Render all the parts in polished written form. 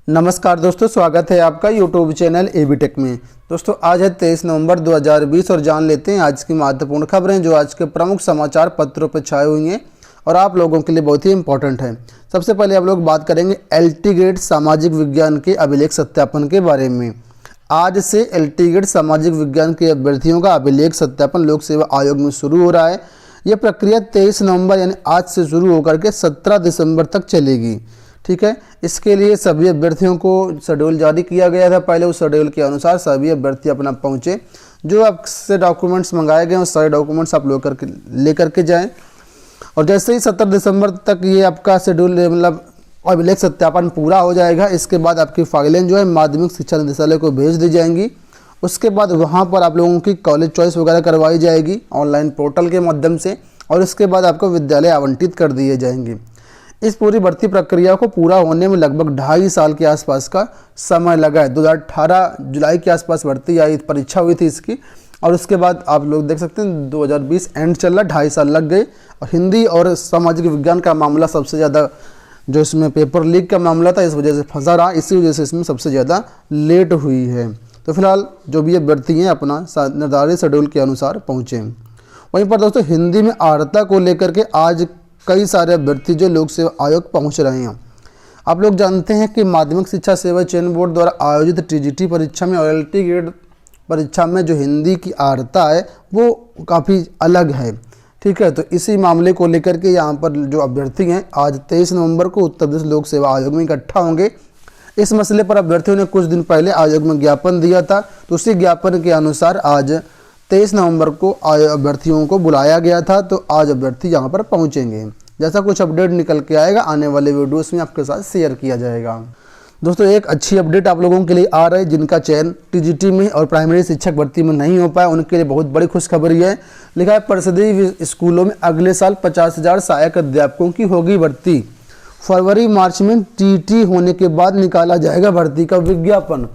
नमस्कार दोस्तों, स्वागत है आपका यूट्यूब चैनल एबी टेक में। दोस्तों आज है 23 नवंबर 2020 और जान लेते हैं आज की महत्वपूर्ण खबरें जो आज के प्रमुख समाचार पत्रों पर छाई हुई हैं और आप लोगों के लिए बहुत ही इंपॉर्टेंट है। सबसे पहले आप लोग बात करेंगे एलटी ग्रेड सामाजिक विज्ञान के अभिलेख सत्यापन के बारे में। आज से एलटी ग्रेड सामाजिक विज्ञान के अभ्यर्थियों का अभिलेख सत्यापन लोक सेवा आयोग में शुरू हो रहा है। यह प्रक्रिया 23 नवंबर यानी आज से शुरू होकर के 17 दिसंबर तक चलेगी। ठीक है, इसके लिए सभी अभ्यर्थियों को शेड्यूल जारी किया गया था। पहले उस शेड्यूल के अनुसार सभी अभ्यर्थी अपना पहुँचे। जो आपसे डॉक्यूमेंट्स मंगाए गए हैं उस सारे डॉक्यूमेंट्स आप लोग लेकर के जाएँ और जैसे ही 17 दिसंबर तक ये आपका शेड्यूल मतलब अभिलेख सत्यापन पूरा हो जाएगा, इसके बाद आपकी फाइलें जो है माध्यमिक शिक्षा निदेशालय को भेज दी जाएंगी। उसके बाद वहाँ पर आप लोगों की कॉलेज चॉइस वगैरह करवाई जाएगी ऑनलाइन पोर्टल के माध्यम से और इसके बाद आपको विद्यालय आवंटित कर दिए जाएंगे। इस पूरी भर्ती प्रक्रिया को पूरा होने में लगभग 2.5 साल के आसपास का समय लगा है। 2018 जुलाई के आसपास भर्ती आई, परीक्षा हुई थी इसकी और उसके बाद आप लोग देख सकते हैं 2020 एंड चल रहा, 2.5 साल लग गए। और हिंदी और सामाजिक विज्ञान का मामला सबसे ज़्यादा जो इसमें पेपर लीक का मामला था इस वजह से फंसा रहा, इसी वजह से इसमें सबसे ज़्यादा लेट हुई है। तो फिलहाल जो भी अभ्यर्थी हैं अपना निर्धारित शेड्यूल के अनुसार पहुँचें। वहीं पर दोस्तों हिंदी में अर्हता को लेकर के आज कई सारे अभ्यर्थी जो लोक सेवा आयोग पहुंच रहे हैं। आप लोग जानते हैं कि माध्यमिक शिक्षा सेवा चयन बोर्ड द्वारा आयोजित टीजीटी परीक्षा में और एलटी ग्रेड परीक्षा में जो हिंदी की अर्हता है वो काफ़ी अलग है। ठीक है, तो इसी मामले को लेकर के यहाँ पर जो अभ्यर्थी हैं आज 23 नवंबर को उत्तर प्रदेश लोक सेवा आयोग में इकट्ठा होंगे। इस मसले पर अभ्यर्थियों ने कुछ दिन पहले आयोग में ज्ञापन दिया था, तो उसी ज्ञापन के अनुसार आज 23 नवंबर को अभ्यर्थियों को बुलाया गया था। तो आज अभ्यर्थी यहाँ पर पहुँचेंगे। जैसा कुछ अपडेट निकल के आएगा आने वाले वीडियोस में आपके साथ शेयर किया जाएगा। दोस्तों एक अच्छी अपडेट आप लोगों के लिए आ रहा है। जिनका चयन टीजीटी में और प्राइमरी शिक्षक भर्ती में नहीं हो पाया उनके लिए बहुत बड़ी खुशखबरी है। लिखा है परिषदीय स्कूलों में अगले साल 50,000 सहायक अध्यापकों की होगी भर्ती। फरवरी मार्च में टीटी होने के बाद निकाला जाएगा भर्ती का विज्ञापन।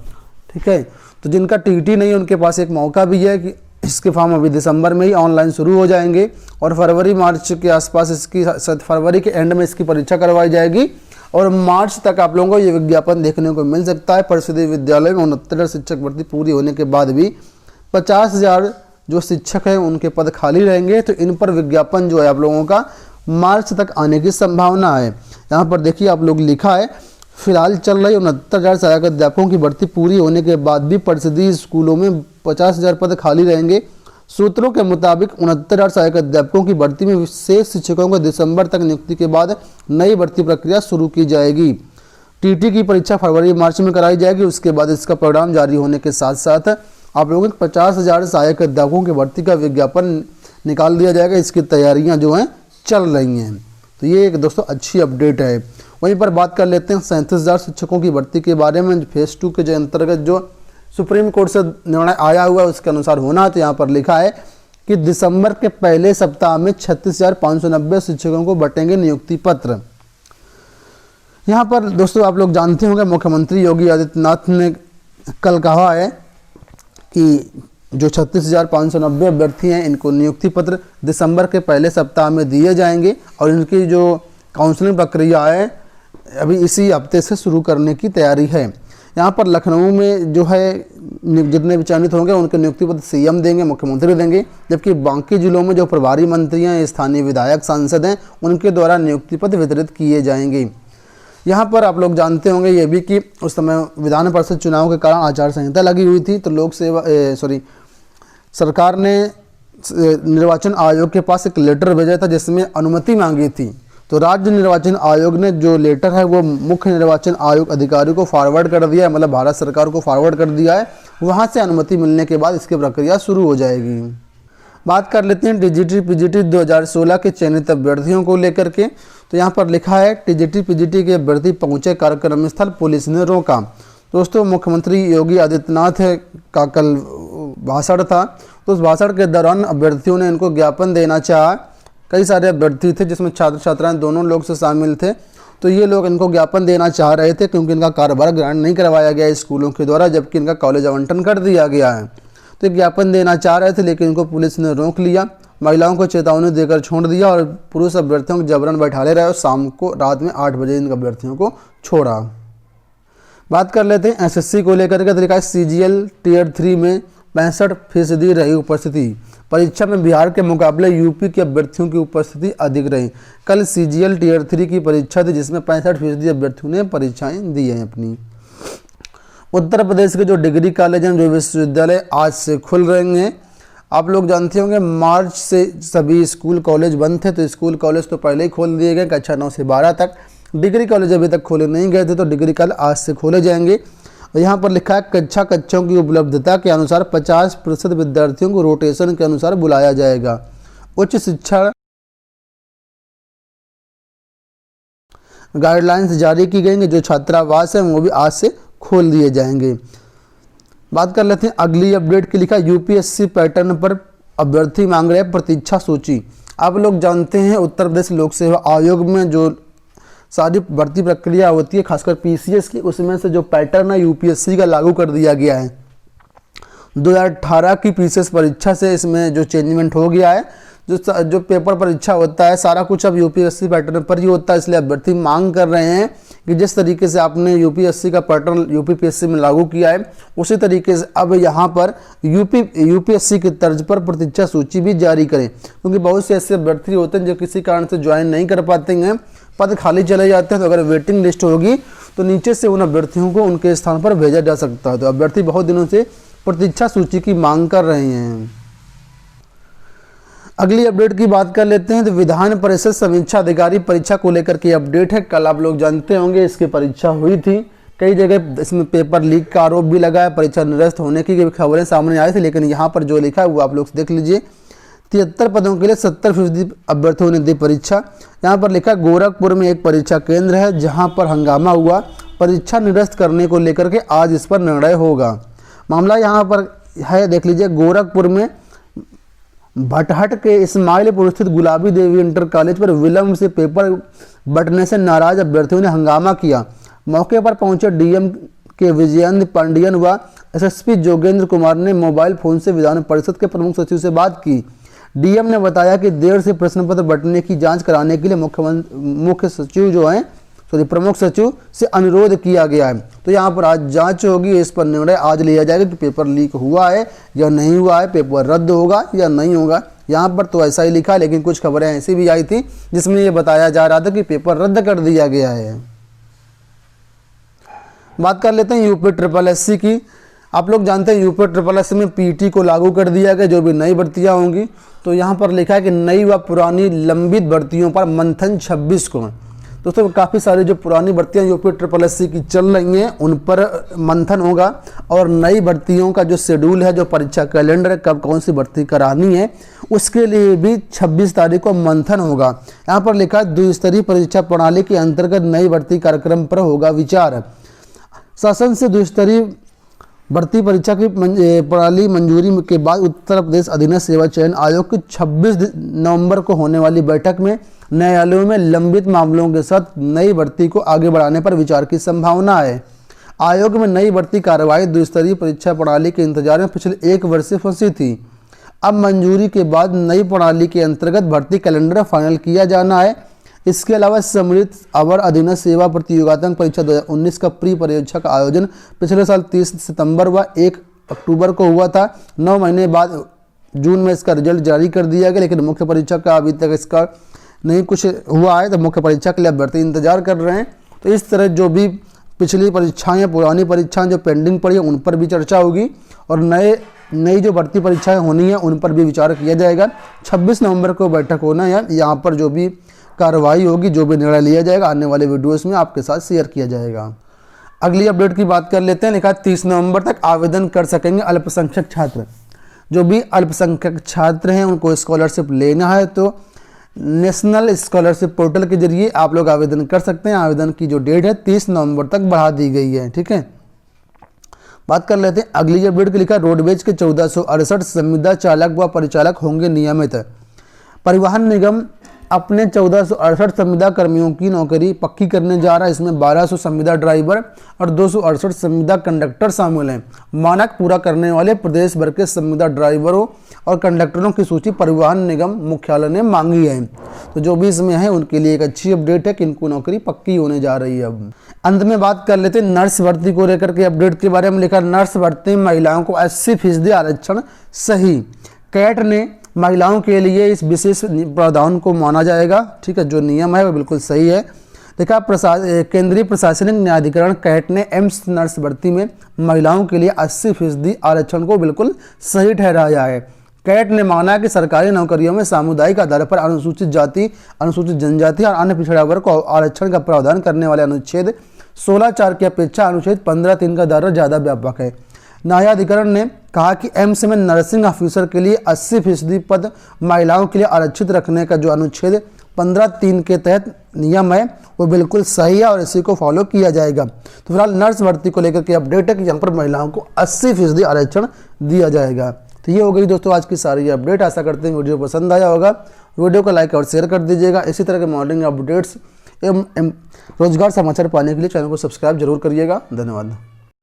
ठीक है, तो जिनका टीटी नहीं है उनके पास एक मौका भी है कि इसके फॉर्म अभी दिसंबर में ही ऑनलाइन शुरू हो जाएंगे और फरवरी मार्च के आसपास इसकी फरवरी के एंड में इसकी परीक्षा करवाई जाएगी और मार्च तक आप लोगों को ये विज्ञापन देखने को मिल सकता है। परिषदीय विद्यालय में 69 शिक्षक भर्ती पूरी होने के बाद भी 50,000 जो शिक्षक हैं उनके पद खाली रहेंगे। तो इन पर विज्ञापन जो है आप लोगों का मार्च तक आने की संभावना है। यहाँ पर देखिए आप लोग लिखा है फिलहाल चल रही 69,000 सहायक अध्यापकों की भर्ती पूरी होने के बाद भी परिषदीय स्कूलों में 50,000 पद खाली रहेंगे। सूत्रों के मुताबिक 69,000 सहायक अध्यापकों की भर्ती में शेष शिक्षकों को दिसंबर तक नियुक्ति के बाद नई भर्ती प्रक्रिया शुरू की जाएगी। टीटी की परीक्षा फरवरी मार्च में कराई जाएगी। उसके बाद इसका परिणाम जारी होने के साथ साथ आप लोगों को 50,000 सहायक अध्यापकों की भर्ती का विज्ञापन निकाल दिया जाएगा। इसकी तैयारियाँ जो हैं चल रही हैं। तो ये एक दोस्तों अच्छी अपडेट है। वहीं पर बात कर लेते हैं 37,000 शिक्षकों की भर्ती के बारे में। फेज 2 के अंतर्गत जो सुप्रीम कोर्ट से निर्णय आया हुआ है उसके अनुसार होना है। तो यहाँ पर लिखा है कि दिसंबर के पहले सप्ताह में 36,590 शिक्षकों को बटेंगे नियुक्ति पत्र। यहाँ पर दोस्तों आप लोग जानते होंगे मुख्यमंत्री योगी आदित्यनाथ ने कल कहा है कि जो 36,590 अभ्यर्थी हैं इनको नियुक्ति पत्र दिसंबर के पहले सप्ताह में दिए जाएंगे और इनकी जो काउंसलिंग प्रक्रिया है अभी इसी हफ्ते से शुरू करने की तैयारी है। यहाँ पर लखनऊ में जो है जितने भी चयनित होंगे उनके नियुक्ति पत्र सीएम देंगे, मुख्यमंत्री देंगे, जबकि बाकी जिलों में जो प्रभारी मंत्री हैं, स्थानीय विधायक, सांसद हैं उनके द्वारा नियुक्ति पत्र वितरित किए जाएंगे। यहाँ पर आप लोग जानते होंगे ये भी कि उस समय विधान परिषद चुनाव के कारण आचार संहिता लगी हुई थी। तो सरकार ने निर्वाचन आयोग के पास एक लेटर भेजा था जिसमें अनुमति मांगी थी। तो राज्य निर्वाचन आयोग ने जो लेटर है वो मुख्य निर्वाचन आयोग अधिकारी को फॉरवर्ड कर दिया है, मतलब भारत सरकार को फॉरवर्ड कर दिया है। वहाँ से अनुमति मिलने के बाद इसकी प्रक्रिया शुरू हो जाएगी। बात कर लेते हैं टीजीटी पीजीटी 2016 के चयनित अभ्यर्थियों को लेकर के। तो यहाँ पर लिखा है टीजीटी पीजीटी के अभ्यर्थी पहुँचे कार्यक्रम स्थल, पुलिस ने रोका। दोस्तों मुख्यमंत्री योगी आदित्यनाथ का कल भाषण था, तो उस भाषण के दौरान अभ्यर्थियों ने इनको ज्ञापन देना चाहा। कई सारे अभ्यर्थी थे जिसमें छात्र छात्राएं दोनों लोग से शामिल थे। तो ये लोग इनको ज्ञापन देना चाह रहे थे क्योंकि इनका कारोबार ग्रांट नहीं करवाया गया स्कूलों के द्वारा, जबकि इनका कॉलेज आवंटन कर दिया गया है। तो ज्ञापन देना चाह रहे थे लेकिन इनको पुलिस ने रोक लिया, महिलाओं को चेतावनी देकर छोड़ दिया और पुरुष अभ्यर्थियों को जबरन बैठाले रहे और शाम को रात में 8 बजे इन अभ्यर्थियों को छोड़ा। बात कर लेते हैं एसएससी को लेकर के, तरीका सीजीएल टीयर 3 में 65% रही उपस्थिति। परीक्षा में बिहार के मुकाबले यूपी के अभ्यर्थियों की उपस्थिति अधिक रही। कल सीजीएल टीयर 3 की परीक्षा थी जिसमें 65% अभ्यर्थियों ने परीक्षाएं दी हैं अपनी। उत्तर प्रदेश के जो डिग्री कॉलेज हैं, जो विश्वविद्यालय आज से खुल रहे हैं। आप लोग जानते होंगे मार्च से सभी स्कूल कॉलेज बंद थे, तो स्कूल कॉलेज तो पहले ही खोल दिए गए कक्षा 9 से 12 तक। डिग्री कॉलेज अभी तक खोले नहीं गए थे, तो डिग्री कॉलेज आज से खोले जाएंगे। और यहाँ पर लिखा है कक्षों की उपलब्धता के अनुसार 50% विद्यार्थियों को रोटेशन के अनुसार बुलाया जाएगा। उच्च शिक्षा गाइडलाइंस जारी की गई हैं, जो छात्रावास हैं वो भी आज से खोल दिए जाएंगे। बात कर लेते हैं अगली अपडेट की। लिखा यूपीएससी पैटर्न पर अभ्यर्थी मांग रहे प्रतीक्षा सूची। आप लोग जानते हैं उत्तर प्रदेश लोक सेवा आयोग में जो सारी भर्ती प्रक्रिया होती है, खासकर पीसीएस की, उसमें से जो पैटर्न है यूपीएससी का लागू कर दिया गया है। 2018 की पीसीएस परीक्षा से इसमें जो चेंजमेंट हो गया है, जो पेपर परीक्षा होता है सारा कुछ अब यूपीएससी पैटर्न पर ही होता है। इसलिए अभ्यर्थी मांग कर रहे हैं कि जिस तरीके से आपने यूपीएससी का पैटर्न यूपीपीएससी में लागू किया है, उसी तरीके से अब यहाँ पर यूपीएससी की तर्ज पर प्रतीक्षा सूची भी जारी करें, क्योंकि बहुत से ऐसे अभ्यर्थी होते हैं जो किसी कारण से ज्वाइन नहीं कर पाते हैं, पद खाली चले जाते हैं। तो अगर वेटिंग लिस्ट होगी तो नीचे से उन अभ्यर्थियों को उनके स्थान पर भेजा जा सकता है। तो अभ्यर्थी बहुत दिनों से प्रतीक्षा सूची की मांग कर रहे हैं। अगली अपडेट की बात कर लेते हैं। तो विधान परिषद समीक्षा अधिकारी परीक्षा को लेकर के अपडेट है। कल आप लोग जानते होंगे इसकी परीक्षा हुई थी, कई जगह इसमें पेपर लीक का आरोप भी लगा है, परीक्षा निरस्त होने की खबरें सामने आई थी, लेकिन यहाँ पर जो लिखा है वो आप लोग देख लीजिए। 73 पदों के लिए 70% अभ्यर्थियों ने दी परीक्षा। यहाँ पर लिखा गोरखपुर में एक परीक्षा केंद्र है जहाँ पर हंगामा हुआ, परीक्षा निरस्त करने को लेकर के आज इस पर निर्णय होगा। मामला यहाँ पर है, देख लीजिए, गोरखपुर में भटहट के इस्माइलपुर स्थित गुलाबी देवी इंटर कॉलेज पर विलंब से पेपर बंटने से नाराज अभ्यर्थियों ने हंगामा किया। मौके पर पहुंचे डीएम के विजयेंद्र पांडियन व एसएसपी जोगेंद्र कुमार ने मोबाइल फोन से विधान परिषद के प्रमुख सचिव से बात की। डीएम ने बताया कि देर से प्रश्न पत्र बंटने की जांच कराने के लिए प्रमुख सचिव से अनुरोध किया गया है। तो यहाँ पर आज जांच होगी, इस पर निर्णय आज लिया जाएगा कि पेपर लीक हुआ है या नहीं हुआ है, पेपर रद्द होगा या नहीं होगा। यहाँ पर तो ऐसा ही लिखा, लेकिन कुछ खबरें ऐसी भी आई थी जिसमें ये बताया जा रहा था कि पेपर रद्द कर दिया गया है। बात कर लेते हैं यूपी ट्रिपल एससी की। आप लोग जानते हैं यूपी ट्रिपल एससी में पीटी को लागू कर दिया गया, जो भी नई भर्तियाँ होंगी। तो यहाँ पर लिखा है कि नई व पुरानी लंबित भर्तियों पर मंथन 26 को। दोस्तों काफ़ी सारी जो पुरानी भर्तियां यूपी ट्रिपल एससी की चल रही हैं उन पर मंथन होगा, और नई भर्तियों का जो शेड्यूल है, जो परीक्षा कैलेंडर है, कब कौन सी भर्ती करानी है, उसके लिए भी 26 तारीख को मंथन होगा। यहाँ पर लिखा है द्विस्तरीय परीक्षा प्रणाली के अंतर्गत नई भर्ती कार्यक्रम पर होगा विचार। शासन से द्विस्तरीय भर्ती परीक्षा की प्रणाली मंजूरी के बाद उत्तर प्रदेश अधीनस्थ सेवा चयन आयोग की 26 नवंबर को होने वाली बैठक में न्यायालयों में लंबित मामलों के साथ नई भर्ती को आगे बढ़ाने पर विचार की संभावना है। आयोग में नई भर्ती कार्रवाई द्विस्तरीय परीक्षा प्रणाली के इंतजार में पिछले 1 वर्ष से फंसी थी। अब मंजूरी के बाद नई प्रणाली के अंतर्गत भर्ती कैलेंडर फाइनल किया जाना है। इसके अलावा सम्मिलित अवर अधीनस्थ सेवा प्रतियोगितात्मक परीक्षा 2019 का प्री परीक्षा का आयोजन पिछले साल 30 सितंबर व 1 अक्टूबर को हुआ था। 9 महीने बाद जून में इसका रिजल्ट जारी कर दिया गया, लेकिन मुख्य परीक्षा का अभी तक इसका नहीं कुछ हुआ है। तो मुख्य परीक्षा के लिए अभ्यर्थी इंतजार कर रहे हैं। तो इस तरह जो भी पिछली परीक्षाएँ, पुरानी परीक्षाएँ जो पेंडिंग पड़ी है उन पर भी चर्चा होगी, और नई जो भर्ती परीक्षाएँ होनी है उन पर भी विचार किया जाएगा। 26 नवंबर को बैठक होना है। यहाँ पर जो भी कार्रवाई होगी, जो भी निर्णय लिया जाएगा, आने वाले वीडियोस में आपके साथ शेयर किया जाएगा। अगली अपडेट की बात कर लेते हैं। लिखा 30 नवंबर तक आवेदन कर सकेंगे अल्पसंख्यक छात्र। जो भी अल्पसंख्यक छात्र हैं उनको स्कॉलरशिप लेना है तो नेशनल स्कॉलरशिप पोर्टल के जरिए आप लोग आवेदन कर सकते हैं। आवेदन की जो डेट है 30 नवंबर तक बढ़ा दी गई है। ठीक है, बात कर लेते हैं अगली अपडेट की। लिखा रोडवेज के 1468 संविदा चालक व परिचालक होंगे नियमित। परिवहन निगम अपने 1468 संविदा कर्मियों की नौकरी पक्की करने जा रहा है। इसमें 1200 संविदा ड्राइवर और 268 संविदा कंडक्टर शामिल हैं। मानक पूरा करने वाले प्रदेश भर के संविदा ड्राइवरों और कंडक्टरों की सूची परिवहन निगम मुख्यालय ने मांगी है। तो जो भी इसमें है उनके लिए एक अच्छी अपडेट है कि इनको नौकरी पक्की होने जा रही है। अब अंत में बात कर लेते हैं नर्स भर्ती को लेकर के अपडेट के बारे में। लिखा नर्स भर्ती में महिलाओं को 80% आरक्षण सही। कैट ने महिलाओं के लिए इस विशेष प्रावधान को माना जाएगा। ठीक है, जो नियम है वो बिल्कुल सही है। देखा केंद्रीय प्रशासनिक न्यायाधिकरण कैट ने एम्स नर्स भर्ती में महिलाओं के लिए 80% आरक्षण को बिल्कुल सही ठहराया है। कैट ने माना कि सरकारी नौकरियों में सामुदायिक आधार पर अनुसूचित जाति, अनुसूचित जनजाति और अन्य पिछड़ा वर्ग को आरक्षण का प्रावधान करने वाले अनुच्छेद 16(4) की अपेक्षा अनुच्छेद 15(3) का दायरा ज़्यादा व्यापक है। न्यायाधिकरण ने कहा कि एम्स में नर्सिंग ऑफिसर के लिए 80% पद महिलाओं के लिए आरक्षित रखने का जो अनुच्छेद 15(3) के तहत नियम है वो बिल्कुल सही है और इसी को फॉलो किया जाएगा। तो फिलहाल नर्स भर्ती को लेकर के अपडेट है कि यहाँ पर महिलाओं को 80% आरक्षण दिया जाएगा। तो ये हो गई दोस्तों आज की सारी अपडेट। आशा करते हैं वीडियो पसंद आया होगा। वीडियो को लाइक और शेयर कर दीजिएगा। इसी तरह के मॉर्निंग अपडेट्स एवं रोजगार समाचार पाने के लिए चैनल को सब्सक्राइब जरूर करिएगा। धन्यवाद।